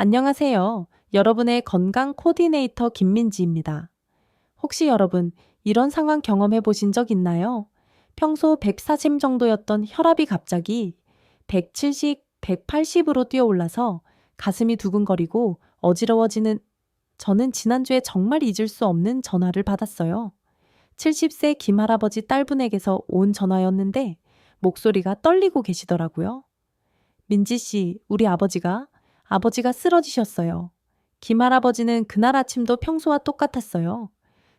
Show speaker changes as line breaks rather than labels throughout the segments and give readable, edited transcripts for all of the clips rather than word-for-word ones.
안녕하세요. 여러분의 건강 코디네이터 김민지입니다. 혹시 여러분 이런 상황 경험해 보신 적 있나요? 평소 140 정도였던 혈압이 갑자기 170, 180으로 뛰어올라서 가슴이 두근거리고 어지러워지는 저는 지난주에 정말 잊을 수 없는 전화를 받았어요. 70세 김할아버지 딸분에게서 온 전화였는데 목소리가 떨리고 계시더라고요. 민지 씨, 우리 아버지가 쓰러지셨어요. 김할아버지는 그날 아침도 평소와 똑같았어요.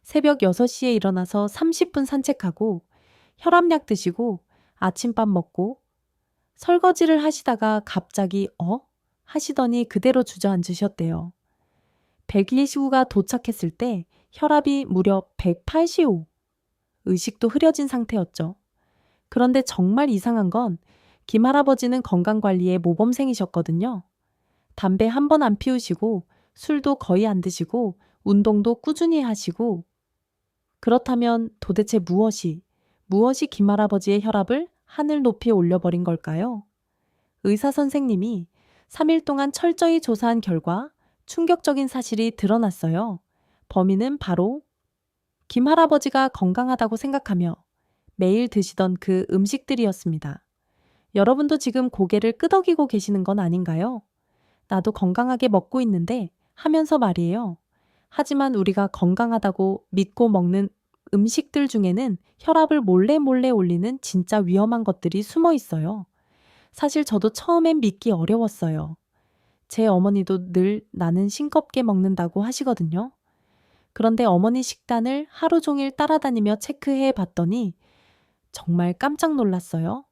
새벽 6시에 일어나서 30분 산책하고 혈압약 드시고 아침밥 먹고 설거지를 하시다가 갑자기 하시더니 그대로 주저앉으셨대요. 119가 도착했을 때 혈압이 무려 185. 의식도 흐려진 상태였죠. 그런데 정말 이상한 건 김할아버지는 건강관리에 모범생이셨거든요. 담배 한 번 안 피우시고 술도 거의 안 드시고 운동도 꾸준히 하시고 그렇다면 도대체 무엇이 김할아버지의 혈압을 하늘 높이 올려버린 걸까요? 의사 선생님이 3일 동안 철저히 조사한 결과 충격적인 사실이 드러났어요. 범인은 바로 김할아버지가 건강하다고 생각하며 매일 드시던 그 음식들이었습니다. 여러분도 지금 고개를 끄덕이고 계시는 건 아닌가요? 나도 건강하게 먹고 있는데 하면서 말이에요. 하지만 우리가 건강하다고 믿고 먹는 음식들 중에는 혈압을 몰래 올리는 진짜 위험한 것들이 숨어 있어요. 사실 저도 처음엔 믿기 어려웠어요. 제 어머니도 늘 나는 싱겁게 먹는다고 하시거든요. 그런데 어머니 식단을 하루 종일 따라다니며 체크해 봤더니 정말 깜짝 놀랐어요.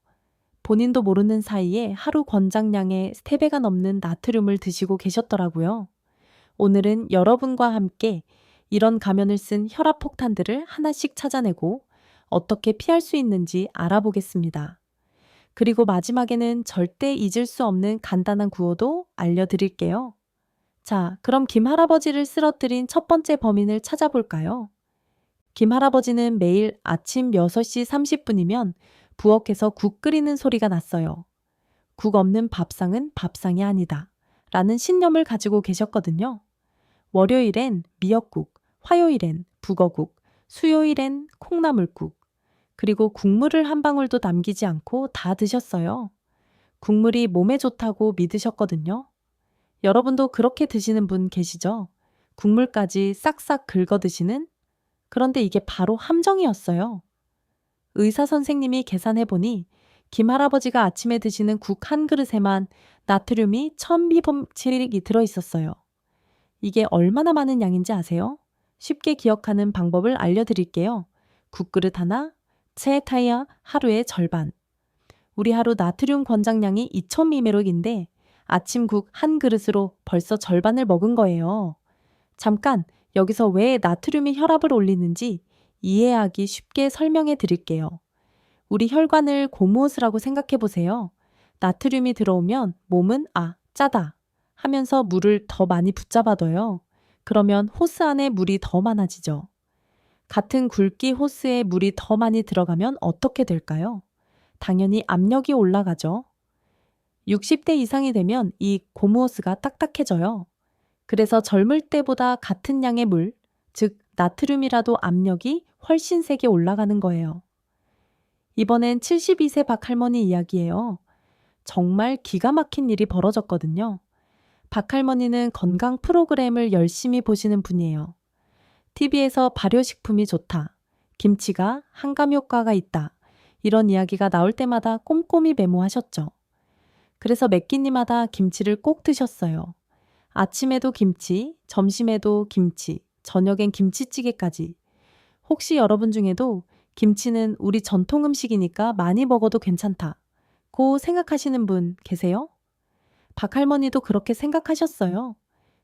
본인도 모르는 사이에 하루 권장량의 3배가 넘는 나트륨을 드시고 계셨더라고요. 오늘은 여러분과 함께 이런 가면을 쓴 혈압 폭탄들을 하나씩 찾아내고 어떻게 피할 수 있는지 알아보겠습니다. 그리고 마지막에는 절대 잊을 수 없는 간단한 구호도 알려드릴게요. 자, 그럼 김할아버지를 쓰러뜨린 첫 번째 범인을 찾아볼까요? 김할아버지는 매일 아침 6시 30분이면 부엌에서 국 끓이는 소리가 났어요. 국 없는 밥상은 밥상이 아니다. 라는 신념을 가지고 계셨거든요. 월요일엔 미역국, 화요일엔 북어국, 수요일엔 콩나물국, 그리고 국물을 한 방울도 남기지 않고 다 드셨어요. 국물이 몸에 좋다고 믿으셨거든요. 여러분도 그렇게 드시는 분 계시죠? 국물까지 싹싹 긁어 드시는? 그런데 이게 바로 함정이었어요. 의사 선생님이 계산해보니 김할아버지가 아침에 드시는 국 한 그릇에만 나트륨이 1000mg이 들어있었어요. 이게 얼마나 많은 양인지 아세요? 쉽게 기억하는 방법을 알려드릴게요. 국그릇 하나, 체타이어 하루의 절반. 우리 하루 나트륨 권장량이 2000mg인데 아침 국 한 그릇으로 벌써 절반을 먹은 거예요. 잠깐 여기서 왜 나트륨이 혈압을 올리는지 이해하기 쉽게 설명해 드릴게요. 우리 혈관을 고무호스라고 생각해 보세요. 나트륨이 들어오면 몸은 짜다 하면서 물을 더 많이 붙잡아둬요. 그러면 호스 안에 물이 더 많아지죠. 같은 굵기 호스에 물이 더 많이 들어가면 어떻게 될까요? 당연히 압력이 올라가죠. 60대 이상이 되면 이 고무호스가 딱딱해져요. 그래서 젊을 때보다 같은 양의 물, 즉 나트륨이라도 압력이 훨씬 세게 올라가는 거예요. 이번엔 72세 박할머니 이야기예요. 정말 기가 막힌 일이 벌어졌거든요. 박할머니는 건강 프로그램을 열심히 보시는 분이에요. TV에서 발효식품이 좋다. 김치가 항암 효과가 있다. 이런 이야기가 나올 때마다 꼼꼼히 메모하셨죠. 그래서 몇 끼니마다 김치를 꼭 드셨어요. 아침에도 김치, 점심에도 김치, 저녁엔 김치찌개까지. 혹시 여러분 중에도 김치는 우리 전통 음식이니까 많이 먹어도 괜찮다. 고 생각하시는 분 계세요? 박할머니도 그렇게 생각하셨어요.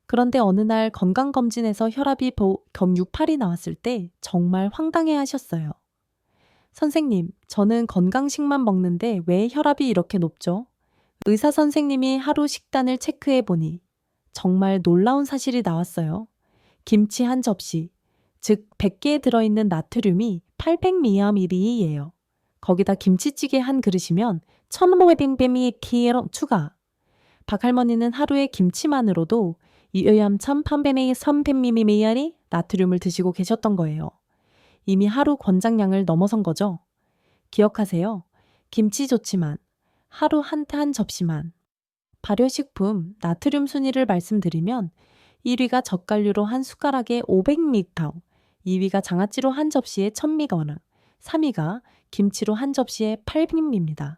그런데 어느 날 건강검진에서 혈압이 겸 68이 나왔을 때 정말 황당해 하셨어요. 선생님, 저는 건강식만 먹는데 왜 혈압이 이렇게 높죠? 의사 선생님이 하루 식단을 체크해 보니 정말 놀라운 사실이 나왔어요. 김치 한 접시, 즉 100개에 들어있는 나트륨이 800mg이에요. 거기다 김치찌개 한 그릇이면 1500mg 추가. 박할머니는 하루에 김치만으로도 2.300ml 나트륨을 드시고 계셨던 거예요. 이미 하루 권장량을 넘어선 거죠. 기억하세요. 김치 좋지만 하루 한 접시만. 발효식품 나트륨 순위를 말씀드리면 1위가 젓갈류로 한 숟가락에 500ml, 2위가 장아찌로 한 접시에 1000mg, 3위가 김치로 한 접시에 800ml입니다.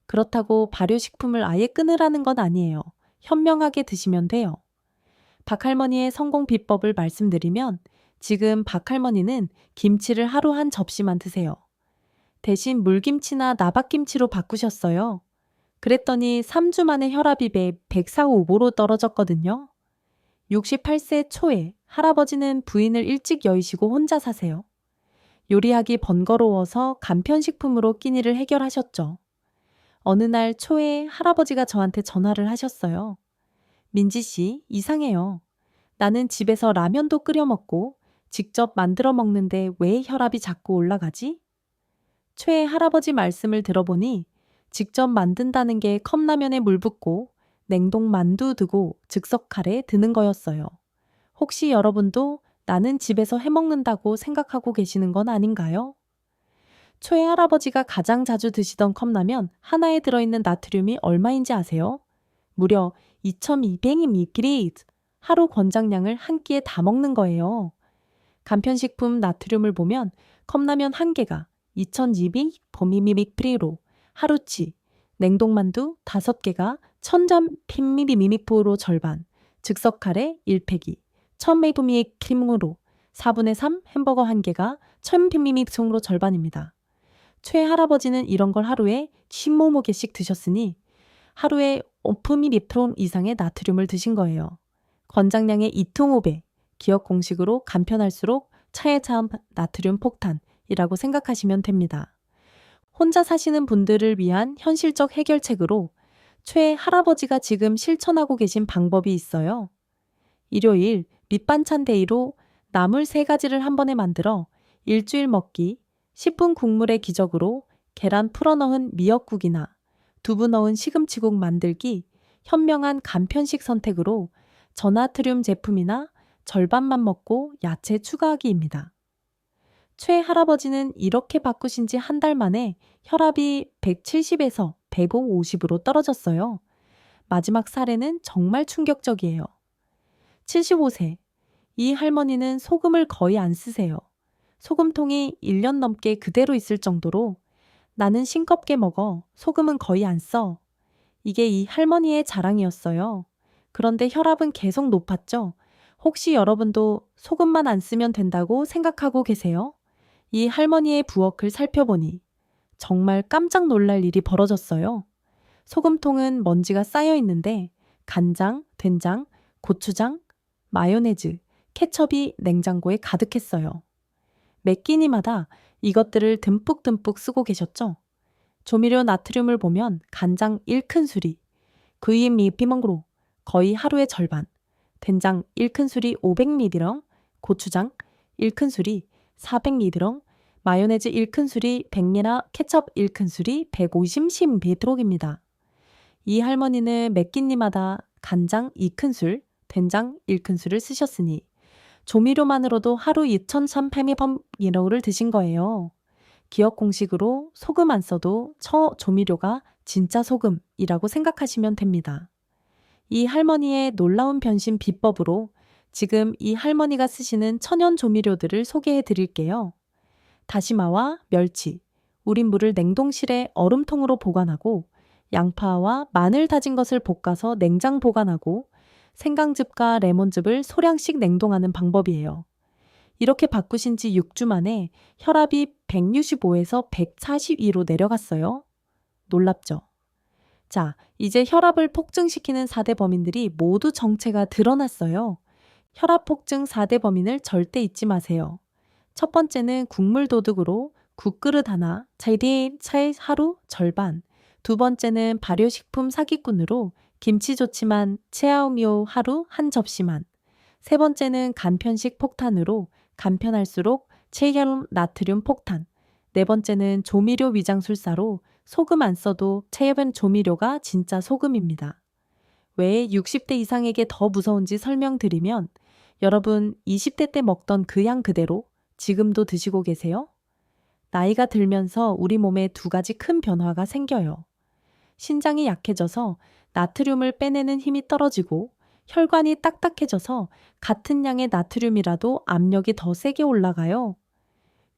그렇다고 발효식품을 아예 끊으라는 건 아니에요. 현명하게 드시면 돼요. 박할머니의 성공 비법을 말씀드리면 지금 박할머니는 김치를 하루 한 접시만 드세요. 대신 물김치나 나박김치로 바꾸셨어요. 그랬더니 3주 만에 혈압이 145로 떨어졌거든요. 68세 초에 할아버지는 부인을 일찍 여의시고 혼자 사세요. 요리하기 번거로워서 간편식품으로 끼니를 해결하셨죠. 어느 날 초에 할아버지가 저한테 전화를 하셨어요. 민지 씨, 이상해요. 나는 집에서 라면도 끓여 먹고 직접 만들어 먹는데 왜 혈압이 자꾸 올라가지? 초에 할아버지 말씀을 들어보니 직접 만든다는 게 컵라면에 물 붓고 냉동 만두 두고 즉석칼에 드는 거였어요. 혹시 여러분도 나는 집에서 해먹는다고 생각하고 계시는 건 아닌가요? 초에 할아버지가 가장 자주 드시던 컵라면 하나에 들어있는 나트륨이 얼마인지 아세요? 무려 2200ml. 하루 권장량을 한 끼에 다 먹는 거예요. 간편식품 나트륨을 보면 컵라면 한 개가 2200ml로 하루치, 냉동만두 5개가 1000ml/로 절반, 즉석카레 1팩이 1000ml/로 4분의 3 햄버거 한 개가 1000ml/로 절반입니다. 최 할아버지는 이런 걸 하루에 10모모개씩 드셨으니 하루에 5ml 이상의 나트륨을 드신 거예요. 권장량의 2.5배, 기억 공식으로 간편할수록 차에 차은 나트륨 폭탄이라고 생각하시면 됩니다. 혼자 사시는 분들을 위한 현실적 해결책으로 최 할아버지가 지금 실천하고 계신 방법이 있어요. 일요일 밑반찬 데이로 나물 3가지를 한 번에 만들어 일주일 먹기, 10분 국물의 기적으로 계란 풀어 넣은 미역국이나 두부 넣은 시금치국 만들기, 현명한 간편식 선택으로 저나트륨 제품이나 절반만 먹고 야채 추가하기입니다. 최 할아버지는 이렇게 바꾸신 지 한 달 만에 혈압이 170에서 150으로 떨어졌어요. 마지막 사례는 정말 충격적이에요. 75세. 이 할머니는 소금을 거의 안 쓰세요. 소금통이 1년 넘게 그대로 있을 정도로 나는 싱겁게 먹어. 소금은 거의 안 써. 이게 이 할머니의 자랑이었어요. 그런데 혈압은 계속 높았죠. 혹시 여러분도 소금만 안 쓰면 된다고 생각하고 계세요? 이 할머니의 부엌을 살펴보니 정말 깜짝 놀랄 일이 벌어졌어요. 소금통은 먼지가 쌓여 있는데 간장, 된장, 고추장, 마요네즈, 케첩이 냉장고에 가득했어요. 매 끼니마다 이것들을 듬뿍듬뿍 쓰고 계셨죠. 조미료 나트륨을 보면 간장 1큰술이, 그이미 피멍그로 거의 하루의 절반, 된장 1큰술이 500ml, 고추장 1큰술이 400ml, 마요네즈 1큰술이 100ml, 케첩 1큰술이 150ml입니다. 이 할머니는 매 끼니마다 간장 2큰술, 된장 1큰술을 쓰셨으니 조미료만으로도 하루 2300ml를 드신 거예요. 기억 공식으로 소금 안 써도 조미료가 진짜 소금이라고 생각하시면 됩니다. 이 할머니의 놀라운 변신 비법으로 지금 이 할머니가 쓰시는 천연 조미료들을 소개해 드릴게요. 다시마와 멸치, 우린 물을 냉동실에 얼음통으로 보관하고 양파와 마늘 다진 것을 볶아서 냉장 보관하고 생강즙과 레몬즙을 소량씩 냉동하는 방법이에요. 이렇게 바꾸신 지 6주 만에 혈압이 165에서 142로 내려갔어요. 놀랍죠? 자, 이제 혈압을 폭증시키는 4대 범인들이 모두 정체가 드러났어요. 혈압 폭증 4대 범인을 절대 잊지 마세요. 첫 번째는 국물 도둑으로 국그릇 하나, 차에 하루 절반. 두 번째는 발효식품 사기꾼으로 김치 좋지만 체아오미오 하루 한 접시만. 세 번째는 간편식 폭탄으로 간편할수록 체결 나트륨 폭탄. 네 번째는 조미료 위장술사로 소금 안 써도 체여변 조미료가 진짜 소금입니다. 왜 60대 이상에게 더 무서운지 설명드리면 여러분 20대 때 먹던 그 양 그대로 지금도 드시고 계세요? 나이가 들면서 우리 몸에 두 가지 큰 변화가 생겨요. 신장이 약해져서 나트륨을 빼내는 힘이 떨어지고 혈관이 딱딱해져서 같은 양의 나트륨이라도 압력이 더 세게 올라가요.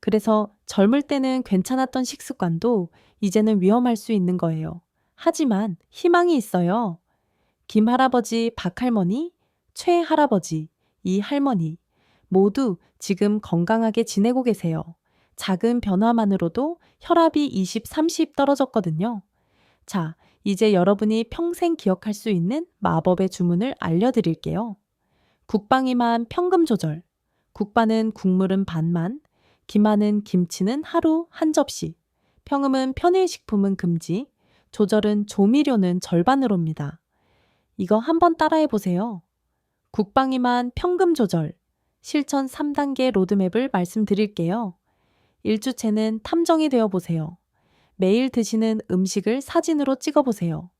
그래서 젊을 때는 괜찮았던 식습관도 이제는 위험할 수 있는 거예요. 하지만 희망이 있어요. 김할아버지, 박할머니, 최할아버지, 이할머니 모두 지금 건강하게 지내고 계세요. 작은 변화만으로도 혈압이 20, 30 떨어졌거든요. 자, 이제 여러분이 평생 기억할 수 있는 마법의 주문을 알려드릴게요. 국방이만 평금 조절. 국반은 국물은 반만, 김하는 김치는 하루 한 접시, 평음은 편의식품은 금지, 조절은 조미료는 절반으로입니다. 이거 한번 따라해 보세요. 국방이만 평금 조절. 실천 3단계 로드맵을 말씀드릴게요. 1주체는 탐정이 되어 보세요. 매일 드시는 음식을 사진으로 찍어 보세요.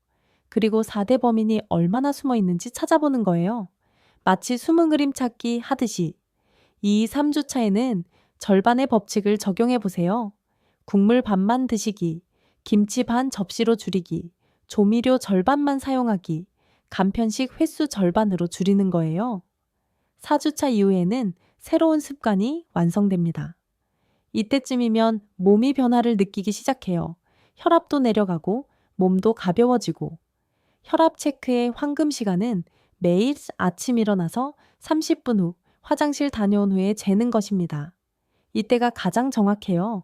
그리고 4대 범인이 얼마나 숨어 있는지 찾아보는 거예요. 마치 숨은 그림 찾기 하듯이. 2, 3주차에는 절반의 법칙을 적용해 보세요. 국물 반만 드시기, 김치 반 접시로 줄이기, 조미료 절반만 사용하기, 간편식 횟수 절반으로 줄이는 거예요. 4주차 이후에는 새로운 습관이 완성됩니다. 이때쯤이면 몸이 변화를 느끼기 시작해요. 혈압도 내려가고 몸도 가벼워지고. 혈압 체크의 황금 시간은 매일 아침 일어나서 30분 후 화장실 다녀온 후에 재는 것입니다. 이때가 가장 정확해요.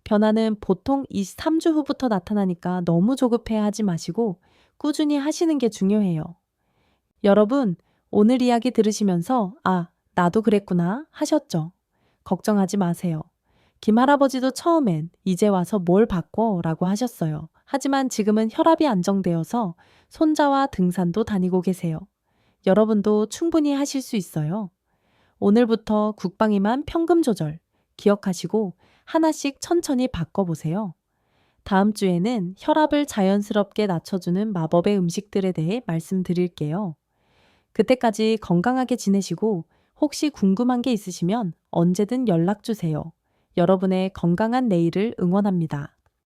변화는 보통 23주 후부터 나타나니까 너무 조급해 하지 마시고 꾸준히 하시는 게 중요해요. 여러분, 오늘 이야기 들으시면서 아, 나도 그랬구나 하셨죠? 걱정하지 마세요. 김할아버지도 처음엔 이제 와서 뭘 바꿔 라고 하셨어요. 하지만 지금은 혈압이 안정되어서 손자와 등산도 다니고 계세요. 여러분도 충분히 하실 수 있어요. 오늘부터 국방이만 평금 조절 기억하시고 하나씩 천천히 바꿔보세요. 다음 주에는 혈압을 자연스럽게 낮춰주는 마법의 음식들에 대해 말씀드릴게요. 그때까지 건강하게 지내시고 혹시 궁금한 게 있으시면 언제든 연락 주세요. 여러분의 건강한 내일을 응원합니다.